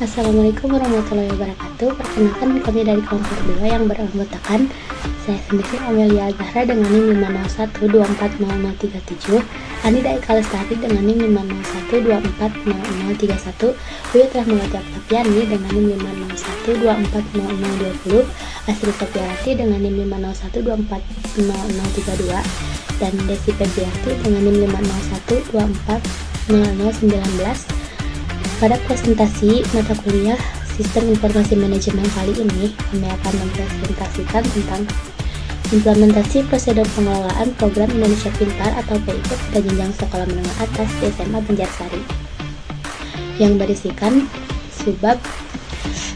Assalamualaikum warahmatullahi wabarakatuh. Perkenalkan, kami dari kelompok 2 yang beranggotakan saya sendiri Amelia Zahra dengan NIM 501240037, Anida Eka Lestari dengan NIM 501240031, Wiwit Rahmawati Oktaviani dengan NIM 501240020, Asri Sofiarati dengan NIM 501240032, dan Desi Febriati dengan NIM 501240019. Pada presentasi mata kuliah Sistem Informasi Manajemen kali ini, kami akan mempresentasikan tentang implementasi prosedur pengelolaan program Indonesia Pintar atau PIP pada jenjang sekolah menengah atas di SMA Banjarsari, yang berisikan subbab,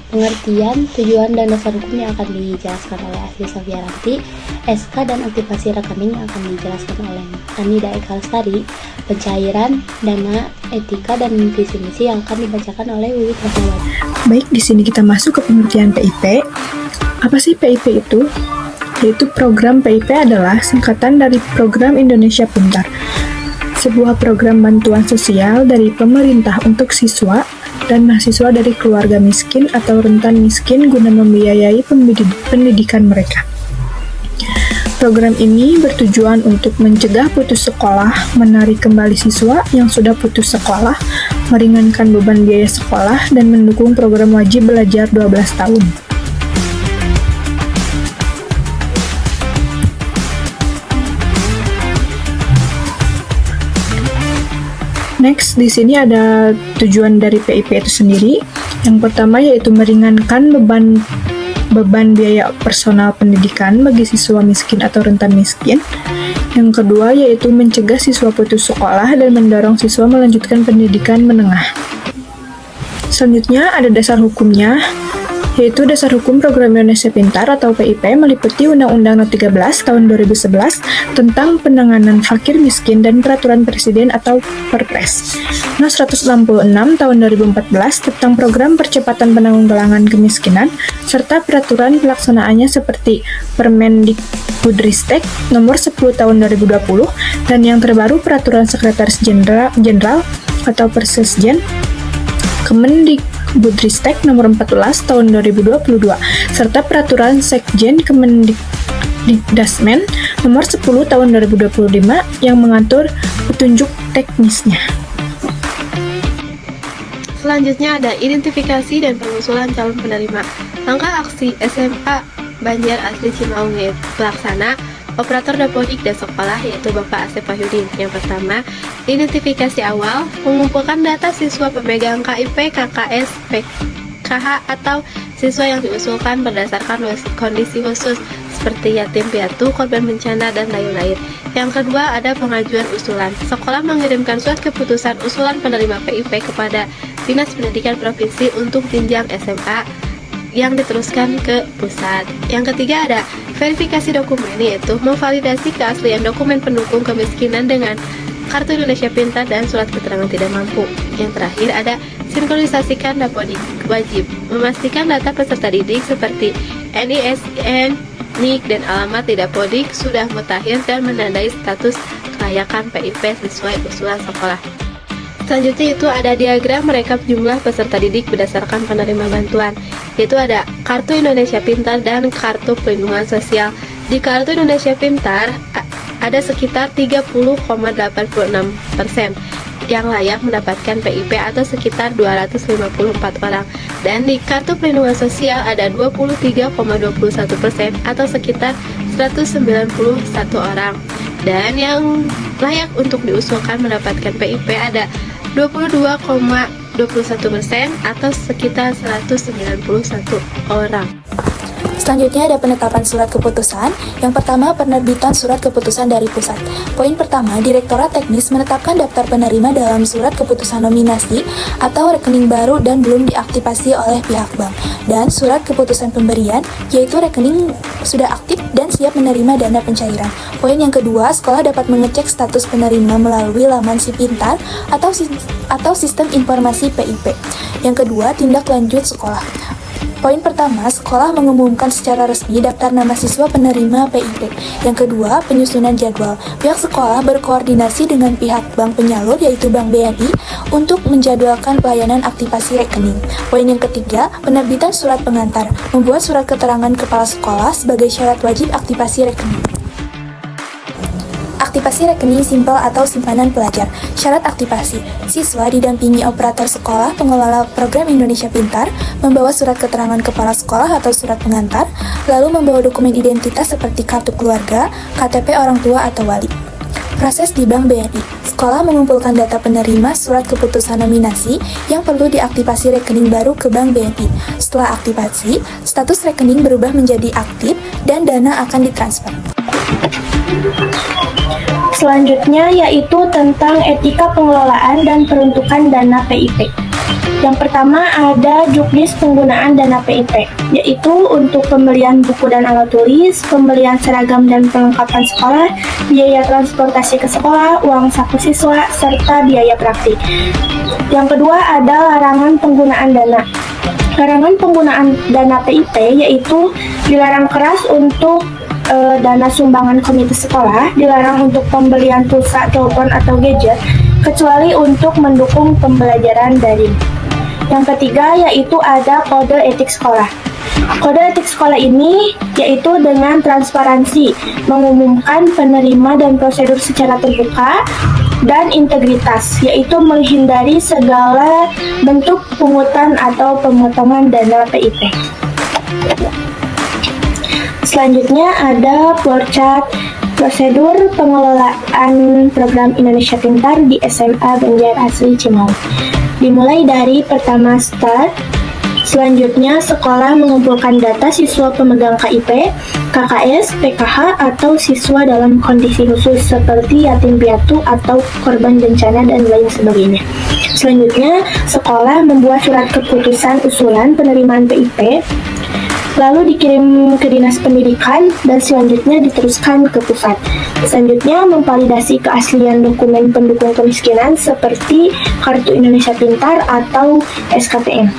pengertian, tujuan, dan dasar hukum yang akan dijelaskan oleh Asri Sofiarati, SK dan aktivasi rekening yang akan dijelaskan oleh Anida Eka Lestari, pencairan dana, etika, dan visi misi yang akan dibacakan oleh Wiwit Rahmawati. Baik, di sini kita masuk ke pengertian PIP. Apa sih PIP itu? Yaitu program PIP adalah singkatan dari Program Indonesia Pintar, sebuah program bantuan sosial dari pemerintah untuk siswa dan mahasiswa dari keluarga miskin atau rentan miskin guna membiayai pendidikan mereka. Program ini bertujuan untuk mencegah putus sekolah, menarik kembali siswa yang sudah putus sekolah, meringankan beban biaya sekolah, dan mendukung program wajib belajar 12 tahun. Next, di sini ada tujuan dari PIP itu sendiri. Yang pertama yaitu meringankan beban biaya personal pendidikan bagi siswa miskin atau rentan miskin. Yang kedua yaitu mencegah siswa putus sekolah dan mendorong siswa melanjutkan pendidikan menengah. Selanjutnya ada dasar hukumnya, yaitu Dasar Hukum Program Indonesia Pintar atau PIP meliputi Undang-Undang No. 13 Tahun 2011 tentang penanganan fakir miskin dan Peraturan Presiden atau Perpres No. 166 Tahun 2014 tentang Program Percepatan Penanggulangan Kemiskinan serta peraturan pelaksanaannya seperti Permendikbudristek Nomor 10 Tahun 2020 dan yang terbaru Peraturan Sekretaris Jenderal atau Persesjen Kemendikbudristek Nomor 14 Tahun 2022 serta Peraturan Sekjen Kemendikdasmen Nomor 10 Tahun 2025 yang mengatur petunjuk teknisnya. Selanjutnya ada identifikasi dan pengusulan calon penerima. Langkah aksi SMA Banjar Asri Cimaung yaitu pelaksana operator dapodik dan sekolah yaitu Bapak Asep Wahyudin. Yang pertama, identifikasi awal, mengumpulkan data siswa pemegang KIP, KKS, PKH atau siswa yang diusulkan berdasarkan kondisi khusus seperti yatim piatu, korban bencana, dan lain-lain. Yang kedua, ada pengajuan usulan. Sekolah mengirimkan surat keputusan usulan penerima PIP kepada Dinas Pendidikan Provinsi untuk jenjang SMA yang diteruskan ke pusat. Yang ketiga ada verifikasi dokumen, yaitu memvalidasi keaslian dokumen pendukung kemiskinan dengan Kartu Indonesia Pintar dan surat keterangan tidak mampu. Yang terakhir ada sinkronisasikan dapodik wajib, memastikan data peserta didik seperti NISN, NIK, dan alamat di dapodik sudah mutakhir dan menandai status kelayakan PIP sesuai usulan sekolah. Selanjutnya itu ada diagram merekap jumlah peserta didik berdasarkan penerima bantuan, yaitu ada Kartu Indonesia Pintar dan Kartu Perlindungan Sosial. Di Kartu Indonesia Pintar ada sekitar 30,86% yang layak mendapatkan PIP atau sekitar 254 orang, dan di Kartu Perlindungan Sosial ada 23,21% atau sekitar 191 orang, dan yang layak untuk diusulkan mendapatkan PIP ada 22,21% atau sekitar 191 orang. Selanjutnya ada penetapan surat keputusan. Yang pertama, penerbitan surat keputusan dari pusat. Poin pertama, Direktorat Teknis menetapkan daftar penerima dalam surat keputusan nominasi atau rekening baru dan belum diaktifasi oleh pihak bank. Dan surat keputusan pemberian, yaitu rekening sudah aktif dan siap menerima dana pencairan. Poin yang kedua, sekolah dapat mengecek status penerima melalui laman Si Pintar atau sistem informasi PIP. Yang kedua, tindak lanjut sekolah. Poin pertama, sekolah mengumumkan secara resmi daftar nama siswa penerima PIP. Yang kedua, penyusunan jadwal. Pihak sekolah berkoordinasi dengan pihak bank penyalur yaitu Bank BNI untuk menjadwalkan pelayanan aktivasi rekening. Poin yang ketiga, penerbitan surat pengantar. Membuat surat keterangan kepala sekolah sebagai syarat wajib aktivasi rekening. Aktivasi rekening simpel atau simpanan pelajar. Syarat aktivasi. Siswa didampingi operator sekolah, pengelola program Indonesia Pintar, membawa surat keterangan kepala sekolah atau surat pengantar, lalu membawa dokumen identitas seperti kartu keluarga, KTP orang tua atau wali. Proses di Bank BNI. Sekolah mengumpulkan data penerima surat keputusan nominasi yang perlu diaktifasi rekening baru ke Bank BNI. Setelah aktivasi, status rekening berubah menjadi aktif dan dana akan ditransfer. Selanjutnya yaitu tentang etika pengelolaan dan peruntukan dana PIP. Yang pertama ada juknis penggunaan dana PIP, yaitu untuk pembelian buku dan alat tulis, pembelian seragam dan perlengkapan sekolah, biaya transportasi ke sekolah, uang saku siswa, serta biaya praktik. Yang kedua ada larangan penggunaan dana. Larangan penggunaan dana PIP yaitu dilarang keras untuk dana sumbangan komite sekolah, dilarang untuk pembelian pulsa, telepon, atau gadget, kecuali untuk mendukung pembelajaran daring. Yang ketiga yaitu ada kode etik sekolah. Kode etik sekolah ini yaitu dengan transparansi, mengumumkan penerima dan prosedur secara terbuka, dan integritas, yaitu menghindari segala bentuk pungutan atau pemotongan dana PIP. Selanjutnya ada flowchart prosedur pengelolaan program Indonesia Pintar di SMA Banjar Asri Cimaung. Dimulai dari pertama start, selanjutnya sekolah mengumpulkan data siswa pemegang KIP, KKS, PKH, atau siswa dalam kondisi khusus seperti yatim piatu atau korban bencana dan lain sebagainya. Selanjutnya, sekolah membuat surat keputusan usulan penerimaan PIP, lalu dikirim ke Dinas Pendidikan dan selanjutnya diteruskan ke pusat. Selanjutnya memvalidasi keaslian dokumen pendukung kemiskinan seperti Kartu Indonesia Pintar atau SKPM.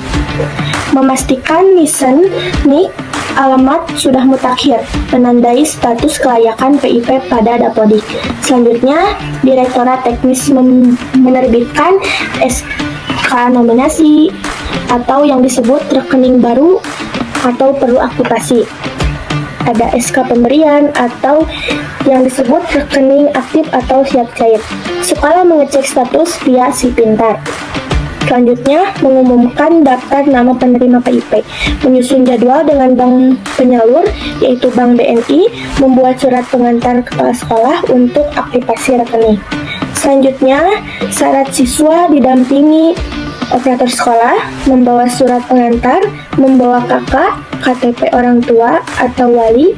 Memastikan NISN, NIK, alamat sudah mutakhir, menandai status kelayakan PIP pada Dapodik. Selanjutnya, Direktorat Teknis menerbitkan SK nominasi atau yang disebut rekening baru atau perlu aktivasi. Ada SK pemberian atau yang disebut rekening aktif atau siap cair. Sekolah mengecek status via Si Pintar. Selanjutnya, mengumumkan daftar nama penerima PIP, menyusun jadwal dengan bank penyalur, yaitu Bank BNI, membuat surat pengantar kepala sekolah untuk aktivasi rekening. Selanjutnya, syarat siswa didampingi operator sekolah, membawa surat pengantar, membawa kakak, KTP orang tua atau wali.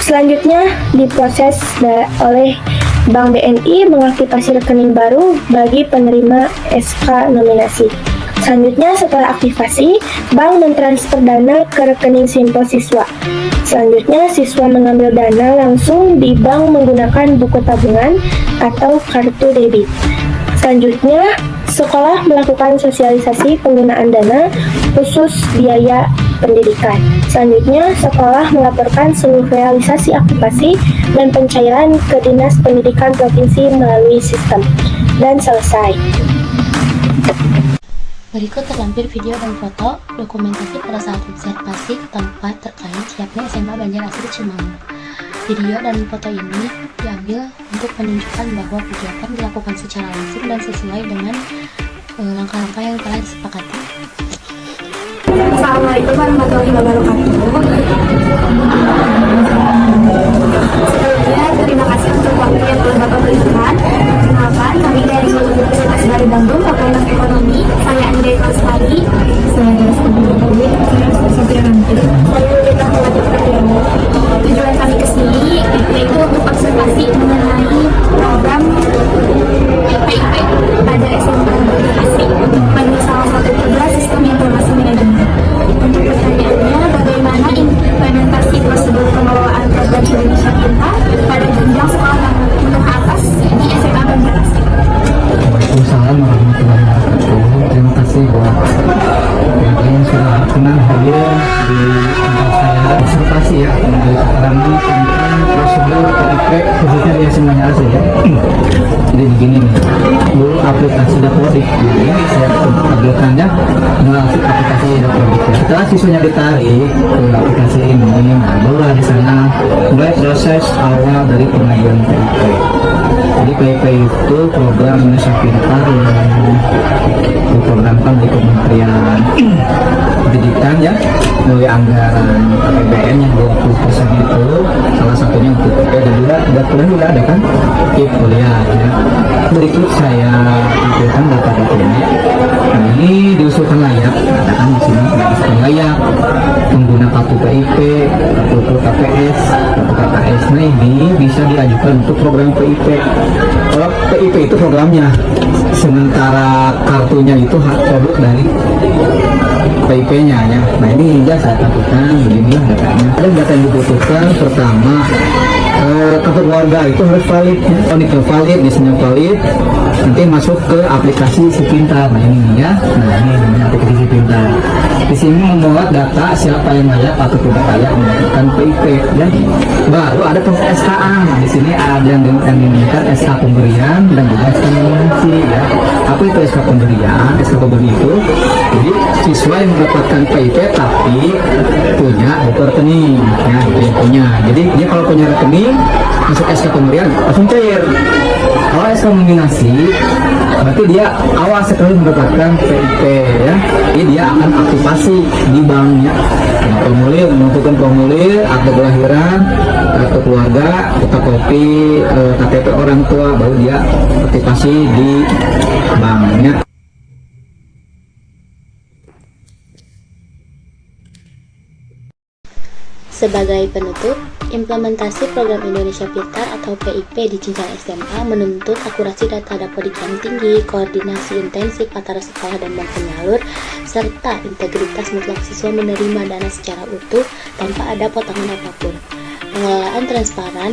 Selanjutnya diproses oleh Bank BNI mengaktifasi rekening baru bagi penerima SK nominasi. Selanjutnya setelah aktivasi, bank mentransfer dana ke rekening simpel siswa. Selanjutnya siswa mengambil dana langsung di bank menggunakan buku tabungan atau kartu debit. Selanjutnya, sekolah melakukan sosialisasi penggunaan dana khusus biaya pendidikan. Selanjutnya, sekolah melaporkan seluruh realisasi aktivasi dan pencairan ke Dinas Pendidikan Provinsi melalui sistem. Dan selesai. Berikut terlampir video dan foto dokumentasi pada saat observasi ke tempat terkait siapnya SMA Banjar Asri Cimaung. Video dan foto ini diambil untuk menunjukkan bahwa kegiatan dilakukan secara langsung dan sesuai dengan langkah-langkah yang telah disepakati. Assalamualaikum warahmatullahi wabarakatuh. Sebelumnya terima kasih untuk waktu yang telah Bapak berikan. Perkenalkan, kami dari Universitas Bali Bandung, Fakultas Ekonomi. Saya Andrea Lestari. Saya dari Saya Lulita Melati Pradewo. Tujuan kami ke sini yaitu untuk observasi mengenai program PIP pada SMA Asri pada salah satu program sistem informasi manajemen. Untuk pertanyaannya, bagaimana implementasi prosedur pengelolaan program Indonesia Pintar pada jenjang sekolah menengah atas di SMA Banjar Asri? Waalaikumsalam warahmatullahi wabarakatuh. Terima kasih buat yang sudah senang hadir di tempat saya observasi ya mengambil keterangan tentang prosedur PIP khususnya di SMA Asri ya. Jadi begini nih, dulu aplikasi Dapodik ini saya tampilkannya melalui aplikasi Dapodik ya. Setelah siswanya ditarik ke aplikasi ini, nah barulah di sana mulai proses awal dari pengajuan PIP. Jadi PIP itu program Indonesia Pintar yang diprogramkan di Kementerian Pendidikan ya, melalui anggaran APBN yang 20% itu salah satunya untuk PIP dan juga juga ada kan PIP kuliah ya. Berikut saya tampilkan data-data ini. Nah, ini diusulkan layak, katakan di sini diusulkan layak pengguna kartu PIP, kartu KPS, kartu KKS. Nah ini bisa diajukan untuk program PIP. Kalau PIP itu programnya, sementara kartunya itu hak produk dari PIP-nya ya. Nah ini juga saya tampilkan beginilah datanya. Ada data yang dibutuhkan pertama kartu keluarga itu harus valid ya. Unik valid, desainnya valid. Nanti masuk ke aplikasi Si Pintar. Nah ini ya. Nah ini namanya aplikasi Si Pintar. Di sini memuat data siapa yang layak atau tidak layak mendapatkan PIP ya. Baru ada proses SKA. Nah di sini ada yang diminta SK pemberian dan juga SK nominasi ya. Apa itu SK pemberian? SK pemberi itu jadi siswa yang mendapatkan PIP tapi punya buku rekening ya, dia punya. Jadi dia kalau punya rekening masuk SK pemberian langsung cair. Kalau SK nominasi berarti dia awal sekali mendapatkan PIP ya. Jadi dia akan aktivasi di banknya. Nah, formulir, menentukan formulir, akte kelahiran, kartu keluarga, fotokopi KTP orang tua, baru dia aktivasi di banknya. Sebagai penutup, implementasi program Indonesia Pintar atau PIP di jenjang SMA menuntut akurasi data Dapodik yang tinggi, koordinasi intensif antara sekolah dan bank penyalur, serta integritas mutlak siswa menerima dana secara utuh tanpa ada potongan apapun. Pengelolaan transparan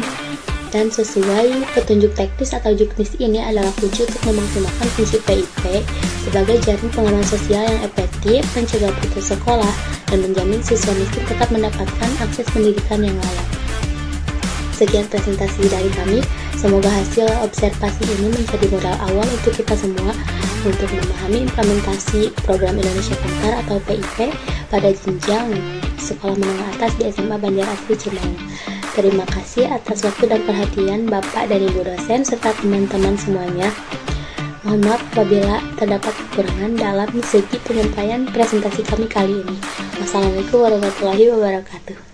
dan sesuai petunjuk teknis atau juknis ini adalah kunci untuk memaksimalkan fungsi PIP sebagai jaring pengaman sosial yang efektif, mencegah putus sekolah, dan menjamin siswa miskin tetap mendapatkan akses pendidikan yang layak. Sekian presentasi dari kami, semoga hasil observasi ini menjadi modal awal untuk kita semua untuk memahami implementasi program Indonesia Pintar atau PIP pada jenjang sekolah menengah atas di SMA Banjar Asri Cimaung. Terima kasih atas waktu dan perhatian Bapak dan Ibu dosen serta teman-teman semuanya. Mohon maaf apabila terdapat kekurangan dalam segi penyampaian presentasi kami kali ini. Wassalamualaikum warahmatullahi wabarakatuh.